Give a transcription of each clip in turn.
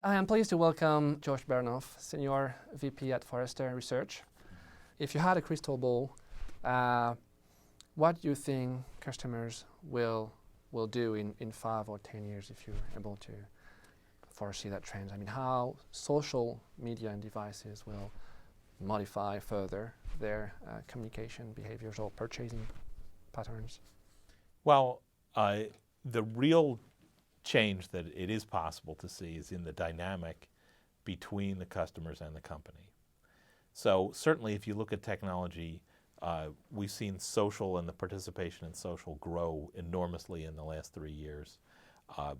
I am pleased to welcome Josh Bernoff, Senior VP at Forrester Research. If you had a crystal ball, what do you think customers will do in 5 or 10 years if you're able to foresee that trend? I mean, how social media and devices will modify further their communication behaviors or purchasing patterns? Well, the real change that it is possible to see is in the dynamic between the customers and the company. So certainly if you look at technology, we've seen social and the participation in social grow enormously in the last 3 years.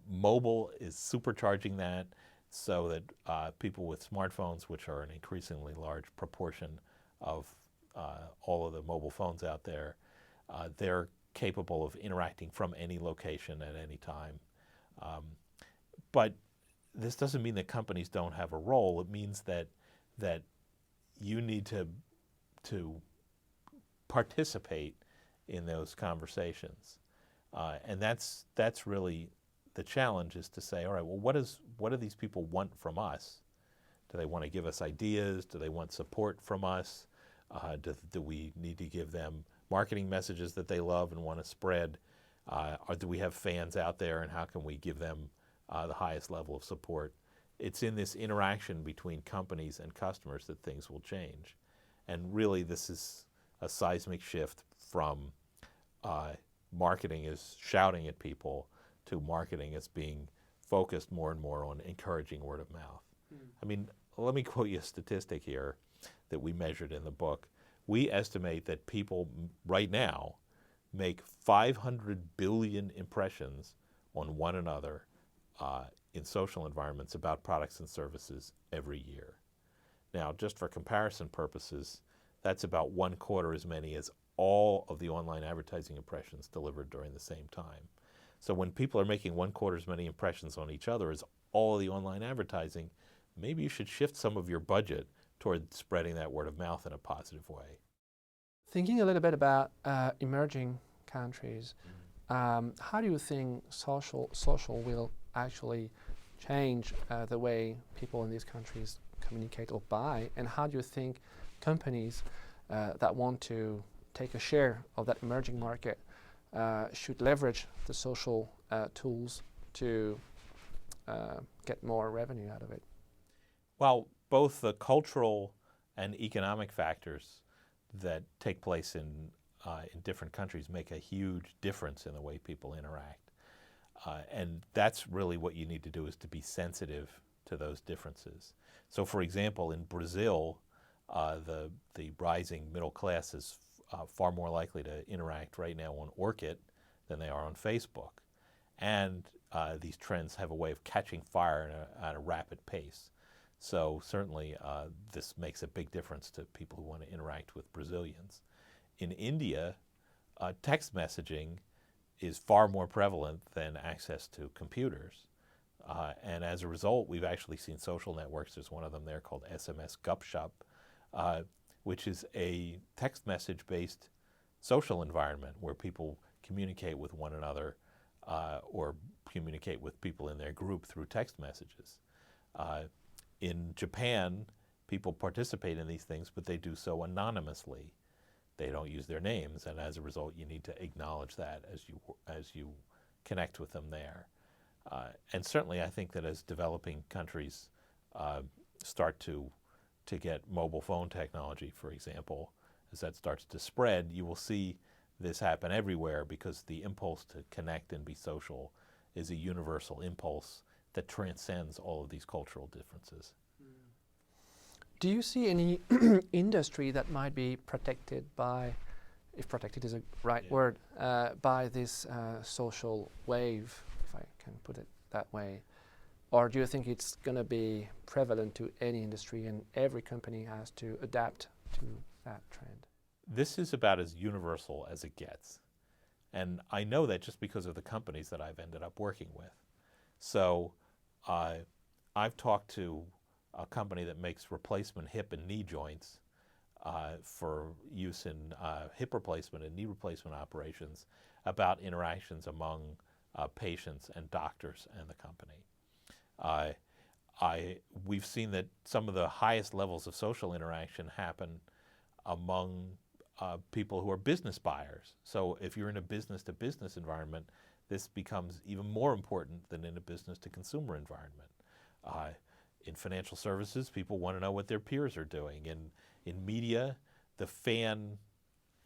Mobile is supercharging that so that people with smartphones, which are an increasingly large proportion of all of the mobile phones out there, they're capable of interacting from any location at any time. But this doesn't mean that companies don't have a role. It means that you need to participate in those conversations, and that's really the challenge, is to say, all right, well, what do these people want from us? Do they want to give us ideas? Do they want support from us? Do we need to give them marketing messages that they love and want to spread? Or do we have fans out there, and how can we give them the highest level of support? It's in this interaction between companies and customers that things will change. And really, this is a seismic shift from marketing as shouting at people to marketing as being focused more and more on encouraging word of mouth. I mean, let me quote you a statistic here that we measured in the book. We estimate that people right now make 500 billion impressions on one another in social environments about products and services every year. Now, just for comparison purposes, that's about 1/4 as many as all of the online advertising impressions delivered during the same time. So when people are making 1/4 as many impressions on each other as all of the online advertising, maybe you should shift some of your budget toward spreading that word of mouth in a positive way. Thinking a little bit about emerging countries, how do you think social will actually change the way people in these countries communicate or buy? And how do you think companies that want to take a share of that emerging market should leverage the social tools to get more revenue out of it? Well, both the cultural and economic factors that take place in different countries make a huge difference in the way people interact. And that's really what you need to do, is to be sensitive to those differences. So for example, in Brazil, the rising middle class is far more likely to interact right now on Orkut than they are on Facebook. And these trends have a way of catching fire at a rapid pace. So certainly this makes a big difference to people who want to interact with Brazilians. In India, text messaging is far more prevalent than access to computers. And as a result, we've actually seen social networks. There's one of them there called SMS Gupshup, which is a text message-based social environment where people communicate with one another or communicate with people in their group through text messages. In Japan, people participate in these things, but they do so anonymously. They don't use their names, and as a result, you need to acknowledge that as you connect with them there. And certainly, I think that as developing countries start to get mobile phone technology, for example, as that starts to spread, you will see this happen everywhere, because the impulse to connect and be social is a universal impulse that transcends all of these cultural differences. Do you see any industry that might be protected by, if protected is a right word, by this social wave, if I can put it that way? Or do you think it's going to be prevalent to any industry and every company has to adapt to that trend? This is about as universal as it gets. And I know that just because of the companies that I've ended up working with. So I've talked to a company that makes replacement hip and knee joints for use in hip replacement and knee replacement operations, about interactions among patients and doctors and the company. we've seen that some of the highest levels of social interaction happen among people who are business buyers. So if you're in a business-to-business environment, this becomes even more important than in a business-to-consumer environment. In financial services, people want to know what their peers are doing. In media, the fan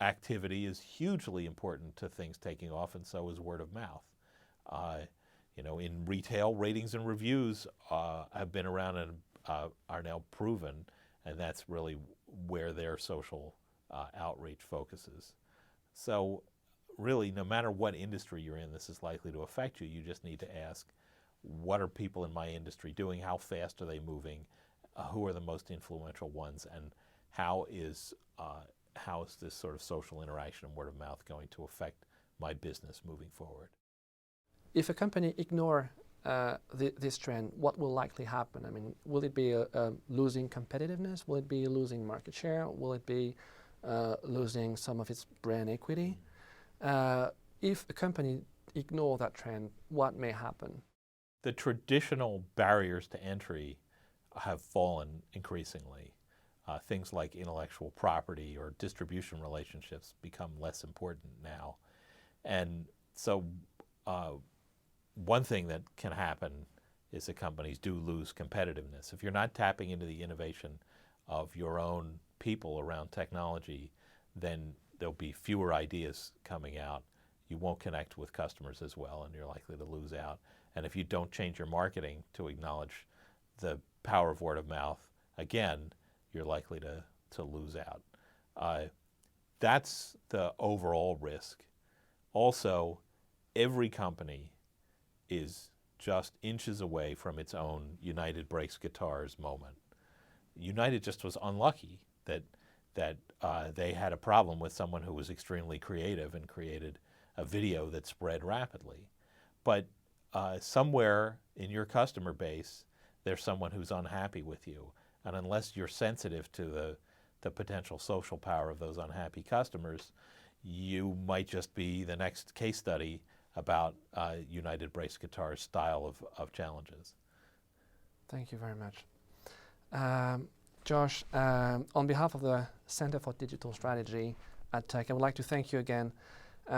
activity is hugely important to things taking off, and so is word of mouth. In retail, ratings and reviews have been around and are now proven, and that's really where their social outreach focuses. So really, no matter what industry you're in, this is likely to affect you. You just need to ask, what are people in my industry doing? How fast are they moving? Who are the most influential ones? And how is this sort of social interaction and word of mouth going to affect my business moving forward? If a company ignore this trend, what will likely happen? I mean, will it be losing competitiveness? Will it be losing market share? Will it be losing some of its brand equity? If a company ignore that trend, what may happen? The traditional barriers to entry have fallen increasingly. Things like intellectual property or distribution relationships become less important now. And so one thing that can happen is that companies do lose competitiveness. If you're not tapping into the innovation of your own people around technology, then there'll be fewer ideas coming out. You won't connect with customers as well, and you're likely to lose out. And if you don't change your marketing to acknowledge the power of word of mouth, again, you're likely to lose out. That's the overall risk. Also, every company is just inches away from its own United Breaks Guitars moment. United just was unlucky that they had a problem with someone who was extremely creative and created a video that spread rapidly. But somewhere in your customer base, there's someone who's unhappy with you. And unless you're sensitive to the potential social power of those unhappy customers, you might just be the next case study about United Breaks Guitar's style of challenges. Thank you very much. Josh, on behalf of the Center for Digital Strategy at Tech, I would like to thank you again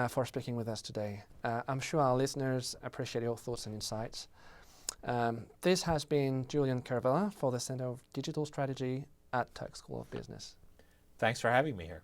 for speaking with us today. I'm sure our listeners appreciate your thoughts and insights. This has been Julien Kervella for the Center of Digital Strategy at Tech School of Business. Thanks for having me here.